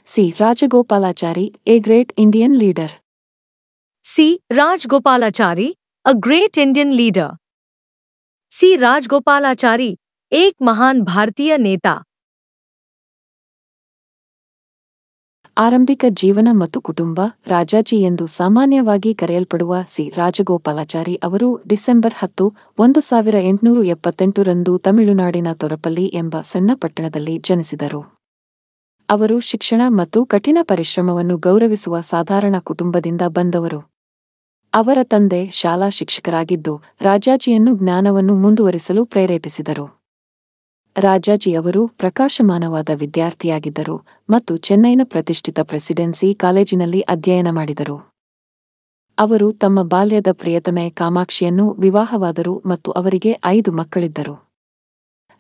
C. Rajagopalachari, a great Indian leader. C. Rajagopalachari, a great Indian leader. C. Rajagopalachari, एक महान भारतीय नेता. ಆರಂಭಿಕ ಜೀವನ ಮತ್ತು ಕುಟುಂಬ. ರಾಜಾಜಿ ಎಂದು ಸಾಮಾನ್ಯವಾಗಿ ಕರೆಯಲ್ಪಡುವ ಸಿ. ರಾಜಗೋಪಾಲಾಚಾರಿ ಅವರು ಡಿಸೆಂಬರ್ 10, 1878 ರಂದು ತಮಿಳುನಾಡಿನ ತೊರಪಲ್ಲಿ ಎಂಬ ಸಣ್ಣ ಪಟ್ಟಣದಲ್ಲಿ ಜನಿಸಿದರು. ಅವರು ಶಿಕ್ಷಣ ಮತ್ತು ಕಠಿಣ ಪರಿಶ್ರಮವನ್ನು ಗೌರವಿಸುವ ಸಾಧಾರಣ ಕುಟುಂಬದಿಂದ ಬಂದವರು. ಅವರ ತಂದೆ ಶಾಲಾ ಶಿಕ್ಷಕರಾಗಿದ್ದು ರಾಜಾಜಿಯನ್ನು ಜ್ಞಾನವನ್ನು ಮುಂದುವರಿಸಲು ಪ್ರೇರೇಪಿಸಿದರು. ರಾಜಾಜಿ ಅವರು ಪ್ರಕಾಶಮಾನವಾದ ವಿದ್ಯಾರ್ಥಿಯಾಗಿದ್ದರು ಮತ್ತು ಚೆನ್ನೈನ ಪ್ರತಿಷ್ಠಿತ ಪ್ರೆಸಿಡೆನ್ಸಿ ಕಾಲೇಜಿನಲ್ಲಿ ಅಧ್ಯಯನ ಮಾಡಿದರು. ಅವರು ತಮ್ಮ ಬಾಲ್ಯದ ಪ್ರಿಯತಮೆ ಕಾಮಾಕ್ಷಿಯನ್ನು ವಿವಾಹವಾದರು ಮತ್ತು ಅವರಿಗೆ 5 ಮಕ್ಕಳಿದ್ದರು.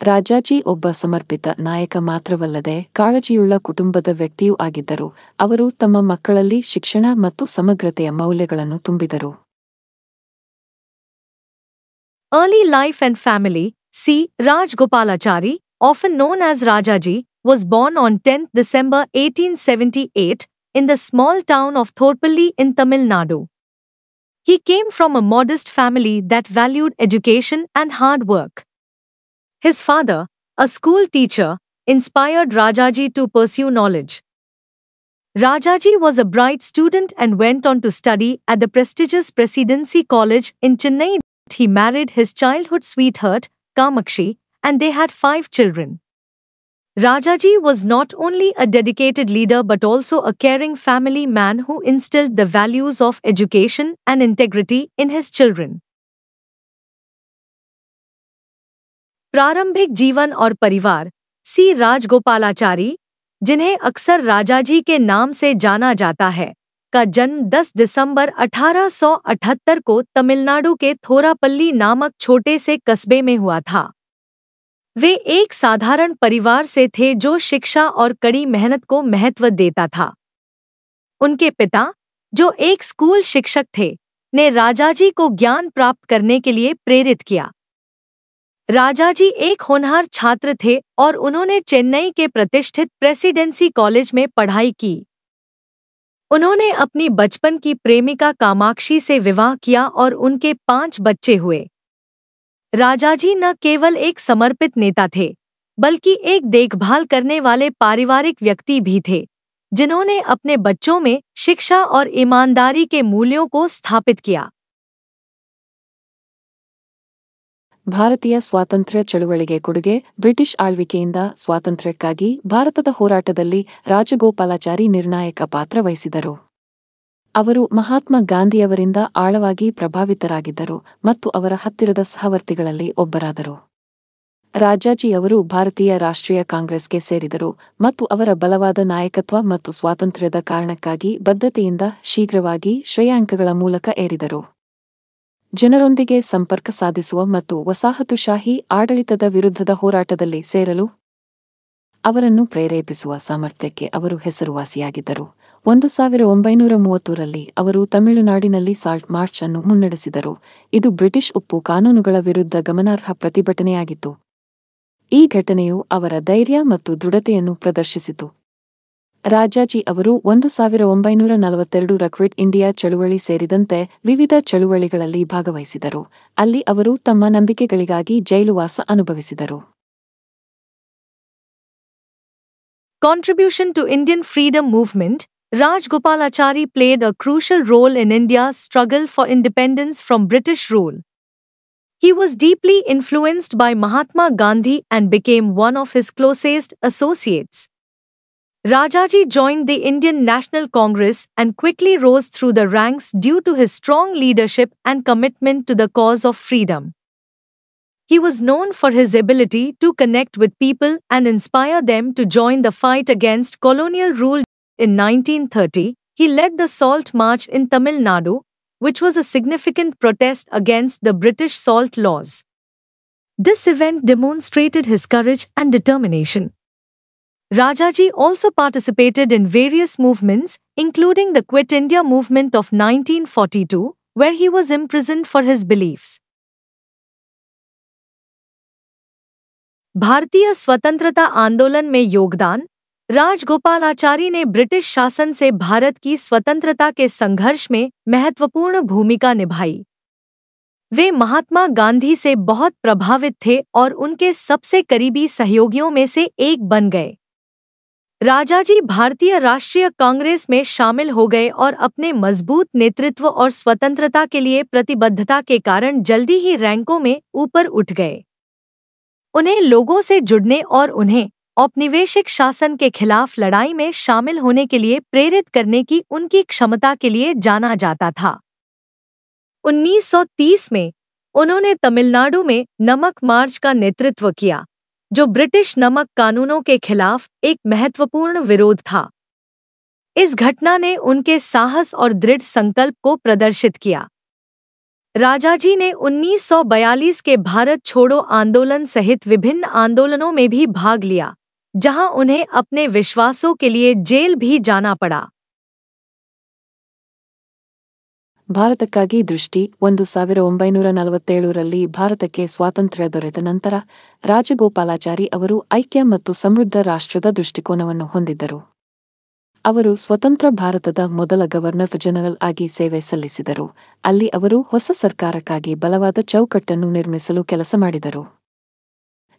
ರಾಜಾಜಿ ಒಬ್ಬ ಸಮರ್ಪಿತ ನಾಯಕ ಮಾತ್ರವಲ್ಲದೆ ಕಾಳಜಿಯುಳ್ಳ ಕುಟುಂಬದ ವ್ಯಕ್ತಿಯೂ ಆಗಿದ್ದರು. ಅವರು ತಮ್ಮ ಮಕ್ಕಳಲ್ಲಿ ಶಿಕ್ಷಣ ಮತ್ತು ಸಮಗ್ರತೆಯ ಮೌಲ್ಯಗಳನ್ನು ತುಂಬಿದರು. Early life and family. C. Rajagopalachari, often known as Rajaji, was born on 10th December 1878 in the small town of Thorpalli in Tamil Nadu. He came from a modest family that valued education and hard work. His father, a school teacher, inspired Rajaji to pursue knowledge. Rajaji was a bright student and went on to study at the prestigious Presidency College in Chennai. He married his childhood sweetheart, Kamakshi, and they had 5 children. Rajaji was not only a dedicated leader but also a caring family man who instilled the values of education and integrity in his children. प्रारंभिक जीवन और परिवार. सी. राजगोपालाचारी, जिन्हें अक्सर राजाजी के नाम से जाना जाता है, का जन्म 10 दिसंबर 1878 को तमिलनाडु के थोरापल्ली नामक छोटे से कस्बे में हुआ था. वे एक साधारण परिवार से थे जो शिक्षा और कड़ी मेहनत को महत्व देता था. उनके पिता, जो एक स्कूल शिक्षक थे, ने राजाजी को ज्ञान प्राप्त करने के लिए प्रेरित किया. राजाजी एक होनहार छात्र थे और उन्होंने चेन्नई के प्रतिष्ठित प्रेसिडेंसी कॉलेज में पढ़ाई की. उन्होंने अपनी बचपन की प्रेमिका कामाक्षी से विवाह किया और उनके 5 बच्चे हुए. राजाजी न केवल एक समर्पित नेता थे, बल्कि एक देखभाल करने वाले पारिवारिक व्यक्ति भी थे, जिन्होंने अपने बच्चों में शिक्षा और ईमानदारी के मूल्यों को स्थापित किया. ಭಾರತೀಯ ಸ್ವಾತಂತ್ರ್ಯ ಚಳುವಳಿಗೆ ಕೊಡುಗೆ. ಬ್ರಿಟಿಷ್ ಆಳ್ವಿಕೆಯಿಂದ ಸ್ವಾತಂತ್ರ್ಯಕ್ಕಾಗಿ ಭಾರತದ ಹೋರಾಟದಲ್ಲಿ ರಾಜಗೋಪಾಲಾಚಾರಿ ನಿರ್ಣಾಯಕ ಪಾತ್ರ ವಹಿಸಿದರು. ಅವರು ಮಹಾತ್ಮ ಗಾಂಧಿಯವರಿಂದ ಆಳವಾಗಿ ಪ್ರಭಾವಿತರಾಗಿದ್ದರು ಮತ್ತು ಅವರ ಹತ್ತಿರದ ಸಹವರ್ತಿಗಳಲ್ಲಿ ಒಬ್ಬರಾದರು. ರಾಜಾಜಿ ಅವರು ಭಾರತೀಯ ರಾಷ್ಟ್ರೀಯ ಕಾಂಗ್ರೆಸ್ಗೆ ಸೇರಿದರು ಮತ್ತು ಅವರ ಬಲವಾದ ನಾಯಕತ್ವ ಮತ್ತು ಸ್ವಾತಂತ್ರ್ಯದ ಕಾರಣಕ್ಕಾಗಿ ಬದ್ಧತೆಯಿಂದ ಶೀಘ್ರವಾಗಿ ಶ್ರೇಯಾಂಕಗಳ ಮೂಲಕ ಏರಿದರು. ಜನರೊಂದಿಗೆ ಸಂಪರ್ಕ ಸಾಧಿಸುವ ಮತ್ತು ವಸಾಹತುಶಾಹಿ ಆಡಳಿತದ ವಿರುದ್ಧದ ಹೋರಾಟದಲ್ಲಿ ಸೇರಲು ಅವರನ್ನು ಪ್ರೇರೇಪಿಸುವ ಸಾಮರ್ಥ್ಯಕ್ಕೆ ಅವರು ಹೆಸರುವಾಸಿಯಾಗಿದ್ದರು. 1930ರಲ್ಲಿ ಅವರು ತಮಿಳುನಾಡಿನಲ್ಲಿ ಸಾಲ್ಟ್ ಮಾರ್ಚ್ ಅನ್ನು ಮುನ್ನಡೆಸಿದರು. ಇದು ಬ್ರಿಟಿಷ್ ಉಪ್ಪು ಕಾನೂನುಗಳ ವಿರುದ್ಧ ಗಮನಾರ್ಹ ಪ್ರತಿಭಟನೆಯಾಗಿತ್ತು. ಈ ಘಟನೆಯು ಅವರ ಧೈರ್ಯ ಮತ್ತು ದೃಢತೆಯನ್ನು ಪ್ರದರ್ಶಿಸಿತು. ರಾಜಾಜಿ ಅವರು 1942ರ ಕ್ವಿಟ್ ಇಂಡಿಯಾ ಚಳುವಳಿ ಸೇರಿದಂತೆ ವಿವಿಧ ಚಳುವಳಿಗಳಲ್ಲಿ ಭಾಗವಹಿಸಿದರು. ಅಲ್ಲಿ ಅವರು ತಮ್ಮ ನಂಬಿಕೆಗಳಿಗಾಗಿ ಜೈಲುವಾಸ ಅನುಭವಿಸಿದರು. Contribution to Indian freedom movement. Rajagopalachari played a crucial role in India's struggle for independence from British rule. He was deeply influenced by Mahatma Gandhi and became one of his closest associates. Rajaji joined the Indian National Congress and quickly rose through the ranks due to his strong leadership and commitment to the cause of freedom. He was known for his ability to connect with people and inspire them to join the fight against colonial rule. In 1930, he led the Salt March in Tamil Nadu, which was a significant protest against the British salt laws. This event demonstrated his courage and determination. Rajaji also participated in various movements, including the Quit India movement of 1942, where he was imprisoned for his beliefs. भारतीय स्वतंत्रता आंदोलन में योगदान. राजगोपालाचारी ने British शासन से भारत की स्वतंत्रता के संघर्ष में महत्वपूर्ण भूमिका निभाई। वे महात्मा गांधी से बहुत प्रभावित थे और उनके सबसे करीबी सहयोगियों में से एक बन गए। राजाजी भारतीय राष्ट्रीय कांग्रेस में शामिल हो गए और अपने मजबूत नेतृत्व और स्वतंत्रता के लिए प्रतिबद्धता के कारण जल्दी ही रैंकों में ऊपर उठ गए। उन्हें लोगों से जुड़ने और उन्हें औपनिवेशिक शासन के खिलाफ लड़ाई में शामिल होने के लिए प्रेरित करने की उनकी क्षमता के लिए जाना जाता था। 1930 में उन्होंने तमिलनाडु में नमक मार्च का नेतृत्व किया, जो ब्रिटिश नमक कानूनों के खिलाफ एक महत्वपूर्ण विरोध था। इस घटना ने उनके साहस और दृढ़ संकल्प को प्रदर्शित किया। राजाजी ने 1942 के भारत छोड़ो आंदोलन सहित विभिन्न आंदोलनों में भी भाग लिया, जहां उन्हें अपने विश्वासों के लिए जेल भी जाना पड़ा। ಭಾರತಕ್ಕಾಗಿ ದೃಷ್ಟಿ 1947ರಲ್ಲಿ ಭಾರತಕ್ಕೆ ಸ್ವಾತಂತ್ರ್ಯ ದೊರೆತ ನಂತರ ರಾಜಗೋಪಾಲಾಚಾರಿ ಅವರು ಐಕ್ಯ ಮತ್ತು ಸಮೃದ್ಧ ರಾಷ್ಟ್ರದ ದೃಷ್ಟಿಕೋನವನ್ನು ಹೊಂದಿದ್ದರು. ಅವರು ಸ್ವತಂತ್ರ ಭಾರತದ ಮೊದಲ ಗವರ್ನರ್ ಜನರಲ್ ಆಗಿ ಸೇವೆ ಸಲ್ಲಿಸಿದರು. ಅಲ್ಲಿ ಅವರು ಹೊಸ ಸರ್ಕಾರಕ್ಕಾಗಿ ಬಲವಾದ ಚೌಕಟ್ಟನ್ನು ನಿರ್ಮಿಸಲು ಕೆಲಸ ಮಾಡಿದರು.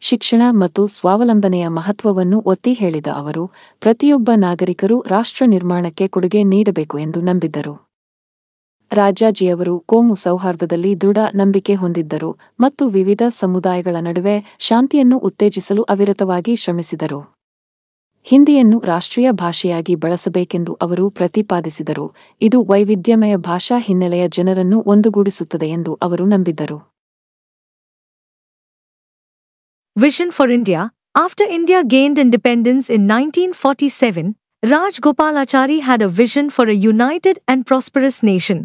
ಶಿಕ್ಷಣ ಮತ್ತು ಸ್ವಾವಲಂಬನೆಯ ಮಹತ್ವವನ್ನು ಒತ್ತಿ ಹೇಳಿದ ಅವರು ಪ್ರತಿಯೊಬ್ಬ ನಾಗರಿಕರು ರಾಷ್ಟ್ರ ನಿರ್ಮಾಣಕ್ಕೆ ಕೊಡುಗೆ ನೀಡಬೇಕು ಎಂದು ನಂಬಿದ್ದರು. ರಾಜಾಜಿಯವರು ಕೋಮು ಸೌಹಾರ್ದದಲ್ಲಿ ದೃಢ ನಂಬಿಕೆ ಹೊಂದಿದ್ದರು ಮತ್ತು ವಿವಿಧ ಸಮುದಾಯಗಳ ನಡುವೆ ಶಾಂತಿಯನ್ನು ಉತ್ತೇಜಿಸಲು ಅವಿರತವಾಗಿ ಶ್ರಮಿಸಿದರು. ಹಿಂದಿಯನ್ನು ರಾಷ್ಟ್ರೀಯ ಭಾಷೆಯಾಗಿ ಬಳಸಬೇಕೆಂದು ಅವರು ಪ್ರತಿಪಾದಿಸಿದರು. ಇದು ವೈವಿಧ್ಯಮಯ ಭಾಷಾ ಹಿನ್ನೆಲೆಯ ಜನರನ್ನು ಒಂದುಗೂಡಿಸುತ್ತದೆ ಎಂದು ಅವರು ನಂಬಿದ್ದರು. Vision for India. After India gained independence in 1947, Rajgopalachari had a vision for a united and prosperous nation.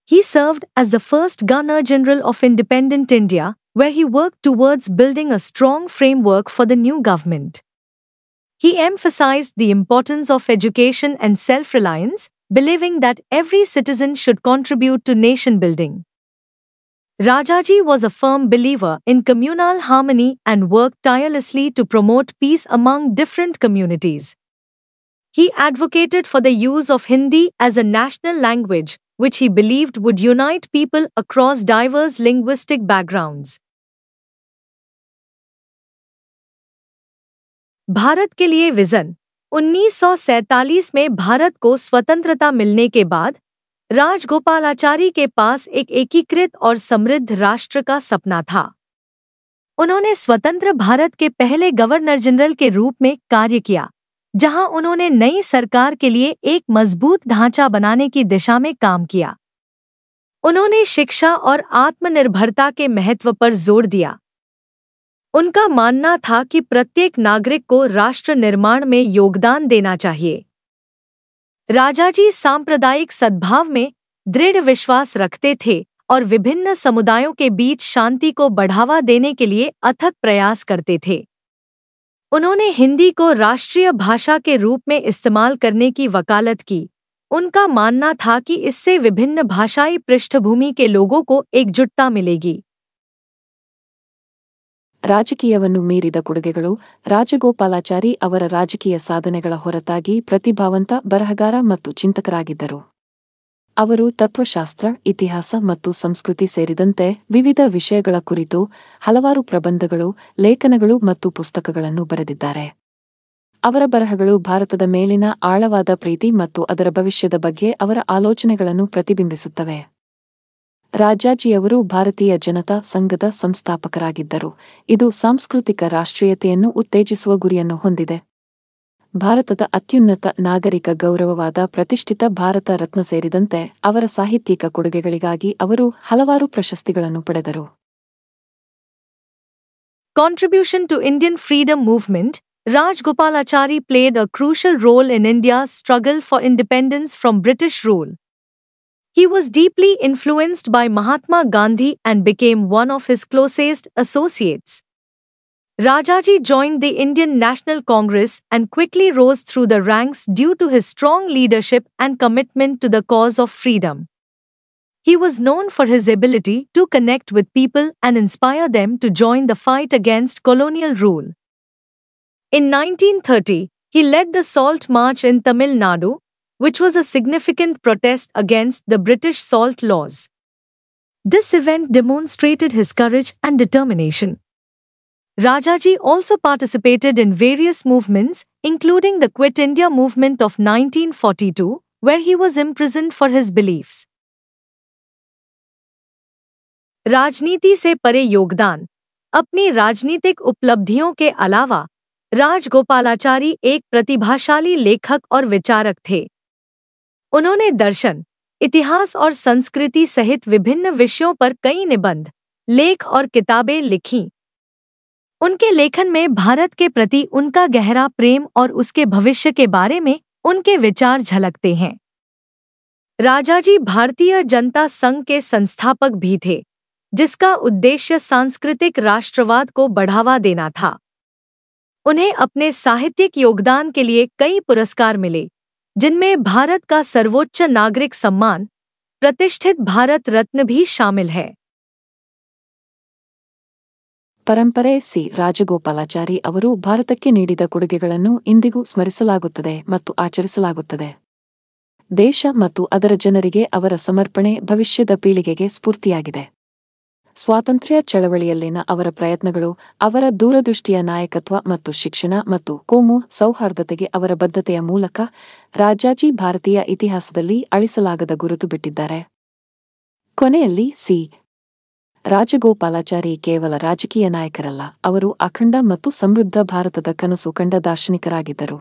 He served as the first Governor-General of independent India, where he worked towards building a strong framework for the new government. He emphasized the importance of education and self-reliance, believing that every citizen should contribute to nation building. Rajaji was a firm believer in communal harmony and worked tirelessly to promote peace among different communities. He advocated for the use of Hindi as a national language, which he believed would unite people across diverse linguistic backgrounds. Bharat के लिए vision 1947 में भारत को स्वतंत्रता मिलने के बाद राजगोपालाचारी के पास एक एकीकृत और समृद्ध राष्ट्र का सपना था। उन्होंने स्वतंत्र भारत के पहले गवर्नर जनरल के रूप में कार्य किया, जहां उन्होंने नई सरकार के लिए एक मजबूत ढांचा बनाने की दिशा में काम किया। उन्होंने शिक्षा और आत्मनिर्भरता के महत्व पर जोर दिया। उनका मानना था कि प्रत्येक नागरिक को राष्ट्र निर्माण में योगदान देना चाहिए। राजाजी सांप्रदायिक सद्भाव में दृढ़ विश्वास रखते थे और विभिन्न समुदायों के बीच शांति को बढ़ावा देने के लिए अथक प्रयास करते थे। उन्होंने हिंदी को राष्ट्रीय भाषा के रूप में इस्तेमाल करने की वकालत की। उनका मानना था कि इससे विभिन्न भाषाई पृष्ठभूमि के लोगों को एकजुटता मिलेगी। ರಾಜಕೀಯವನ್ನು ಮೀರಿದ ಕೊಡುಗೆಗಳು ರಾಜಗೋಪಾಲಾಚಾರಿ ಅವರ ರಾಜಕೀಯ ಸಾಧನೆಗಳ ಹೊರತಾಗಿ ಪ್ರತಿಭಾವಂತ ಬರಹಗಾರ ಮತ್ತು ಚಿಂತಕರಾಗಿದ್ದರು. ಅವರು ತತ್ವಶಾಸ್ತ್ರ, ಇತಿಹಾಸ ಮತ್ತು ಸಂಸ್ಕೃತಿ ಸೇರಿದಂತೆ ವಿವಿಧ ವಿಷಯಗಳ ಕುರಿತು ಹಲವಾರು ಪ್ರಬಂಧಗಳು, ಲೇಖನಗಳು ಮತ್ತು ಪುಸ್ತಕಗಳನ್ನು ಬರೆದಿದ್ದಾರೆ. ಅವರ ಬರಹಗಳು ಭಾರತದ ಮೇಲಿನ ಆಳವಾದ ಪ್ರೀತಿ ಮತ್ತು ಅದರ ಭವಿಷ್ಯದ ಬಗ್ಗೆ ಅವರ ಆಲೋಚನೆಗಳನ್ನು ಪ್ರತಿಬಿಂಬಿಸುತ್ತವೆ. ರಾಜಾಜಿಯವರು ಭಾರತೀಯ ಜನತಾ ಸಂಘದ ಸಂಸ್ಥಾಪಕರಾಗಿದ್ದರು. ಇದು ಸಾಂಸ್ಕೃತಿಕ ರಾಷ್ಟ್ರೀಯತೆಯನ್ನು ಉತ್ತೇಜಿಸುವ ಗುರಿಯನ್ನು ಹೊಂದಿದೆ. ಭಾರತದ ಅತ್ಯುನ್ನತ ನಾಗರಿಕ ಗೌರವವಾದ ಪ್ರತಿಷ್ಠಿತ ಭಾರತ ರತ್ನ ಸೇರಿದಂತೆ ಅವರ ಸಾಹಿತ್ಯಿಕ ಕೊಡುಗೆಗಳಿಗಾಗಿ ಅವರು ಹಲವಾರು ಪ್ರಶಸ್ತಿಗಳನ್ನು ಪಡೆದರು. Contribution to Indian freedom movement. Rajgopalachari played a crucial role in India's struggle for independence from British rule. He was deeply influenced by Mahatma Gandhi and became one of his closest associates. Rajaji joined the Indian National Congress and quickly rose through the ranks due to his strong leadership and commitment to the cause of freedom. He was known for his ability to connect with people and inspire them to join the fight against colonial rule. In 1930, He led the Salt March in Tamil Nadu, which was a significant protest against the British salt laws. This event demonstrated his courage and determination. Rajaji also participated in various movements, including the Quit India movement of 1942, where he was imprisoned for his beliefs. राजनीति से परे योगदान। अपनी राजनीतिक उपलब्धियों के अलावा राजगोपालाचारी एक प्रतिभाशाली लेखक और विचारक थे। उन्होंने दर्शन, इतिहास और संस्कृति सहित विभिन्न विषयों पर कई निबंध, लेख और किताबें लिखीं। उनके लेखन में भारत के प्रति उनका गहरा प्रेम और उसके भविष्य के बारे में उनके विचार झलकते हैं। राजाजी भारतीय जनता संघ के संस्थापक भी थे, जिसका उद्देश्य सांस्कृतिक राष्ट्रवाद को बढ़ावा देना था। उन्हें अपने साहित्यिक योगदान के लिए कई पुरस्कार मिले, जिनमें भारत का सर्वोच्च नागरिक सम्मान, प्रतिष्ठित भारत रत्न भी शामिल है। ಪರಂಪರೆ ಸಿ ರಾಜಗೋಪಾಲಾಚಾರಿ ಅವರು ಭಾರತಕ್ಕೆ ನೀಡಿದ ಕೊಡುಗೆಗಳನ್ನು ಇಂದಿಗೂ ಸ್ಮರಿಸಲಾಗುತ್ತದೆ ಮತ್ತು ಆಚರಿಸಲಾಗುತ್ತದೆ. ದೇಶ ಮತ್ತು ಅದರ ಜನರಿಗೆ ಅವರ ಸಮರ್ಪಣೆ ಭವಿಷ್ಯದ ಪೀಳಿಗೆಗೆ ಸ್ಫೂರ್ತಿಯಾಗಿದೆ. ಸ್ವಾತಂತ್ರ್ಯ ಚಳವಳಿಯಲ್ಲಿನ ಅವರ ಪ್ರಯತ್ನಗಳು, ಅವರ ದೂರದೃಷ್ಟಿಯ ನಾಯಕತ್ವ ಮತ್ತು ಶಿಕ್ಷಣ ಮತ್ತು ಕೋಮು ಸೌಹಾರ್ದತೆಗೆ ಅವರ ಬದ್ಧತೆಯ ಮೂಲಕ ರಾಜಾಜಿ ಭಾರತೀಯ ಇತಿಹಾಸದಲ್ಲಿ ಅಳಿಸಲಾಗದ ಗುರುತು ಬಿಟ್ಟಿದ್ದಾರೆ. ಕೊನೆಯಲ್ಲಿ ಸಿ ರಾಜಗೋಪಾಲಾಚಾರಿ ಕೇವಲ ರಾಜಕೀಯ ನಾಯಕರಲ್ಲ, ಅವರು ಅಖಂಡ ಮತ್ತು ಸಮೃದ್ಧ ಭಾರತದ ಕನಸು ಕಂಡ ದಾರ್ಶನಿಕರಾಗಿದ್ದರು.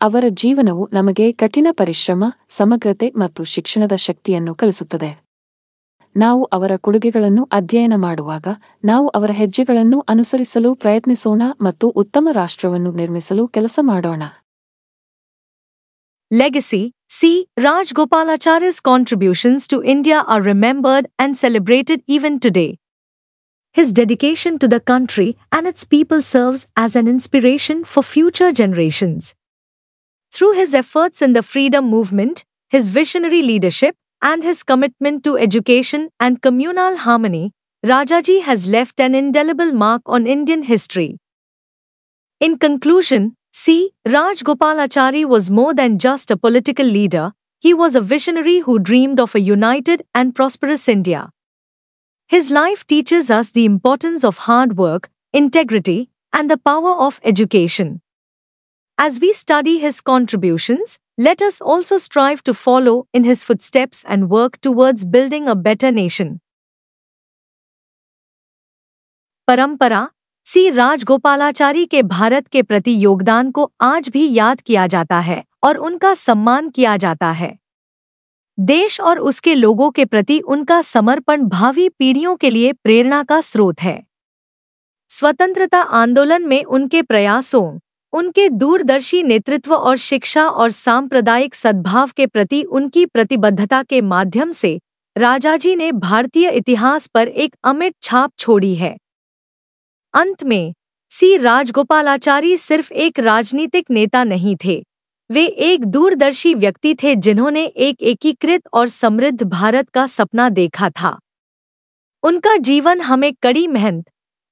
ಅವರ ಜೀವನವು ನಮಗೆ ಕಠಿಣ ಪರಿಶ್ರಮ, ಸಮಗ್ರತೆ ಮತ್ತು ಶಿಕ್ಷಣದ ಶಕ್ತಿಯನ್ನು ಕಲಿಸುತ್ತದೆ. ನಾವು ಅವರ ಕೊಡುಗೆಗಳನ್ನು ಅಧ್ಯಯನ ಮಾಡುವಾಗ ನಾವು ಅವರ ಹೆಜ್ಜೆಗಳನ್ನು ಅನುಸರಿಸಲು ಪ್ರಯತ್ನಿಸೋಣ ಮತ್ತು ಉತ್ತಮ ರಾಷ್ಟ್ರವನ್ನು ನಿರ್ಮಿಸಲು ಕೆಲಸ ಮಾಡೋಣ. Legacy. C. Rajgopalachari's contributions to India are remembered and celebrated even today. His dedication to the country and its people serves as an inspiration for future generations. Through his efforts in the freedom movement, his visionary leadership, and his commitment to education and communal harmony, Rajaji has left an indelible mark on Indian history. In conclusion, C. Rajgopalachari was more than just a political leader, he was a visionary who dreamed of a united and prosperous India. His life teaches us the importance of hard work, integrity, and the power of education. As we study his contributions, let us also strive to follow in his footsteps and work towards building a better nation. परंपरा. सी राजगोपालाचारी के भारत के प्रति योगदान को आज भी याद किया जाता है और उनका सम्मान किया जाता है। देश और उसके लोगों के प्रति उनका समर्पण भावी पीढ़ियों के लिए प्रेरणा का स्रोत है। स्वतंत्रता आंदोलन में उनके प्रयासों, उनके दूरदर्शी नेतृत्व और शिक्षा और सांप्रदायिक सद्भाव के प्रति उनकी प्रतिबद्धता के माध्यम से राजाजी ने भारतीय इतिहास पर एक अमिट छाप छोड़ी है। अंत में, सी राजगोपालाचारी सिर्फ एक राजनीतिक नेता नहीं थे, वे एक दूरदर्शी व्यक्ति थे जिन्होंने एक एकीकृत और समृद्ध भारत का सपना देखा था। उनका जीवन हमें कड़ी मेहनत,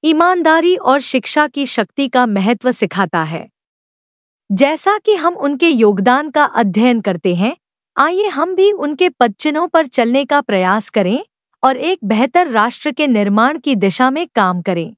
ईमानदारी और शिक्षा की शक्ति का महत्व सिखाता है। जैसा कि हम उनके योगदान का अध्ययन करते हैं, आइए हम भी उनके पदचिन्हों पर चलने का प्रयास करें और एक बेहतर राष्ट्र के निर्माण की दिशा में काम करें।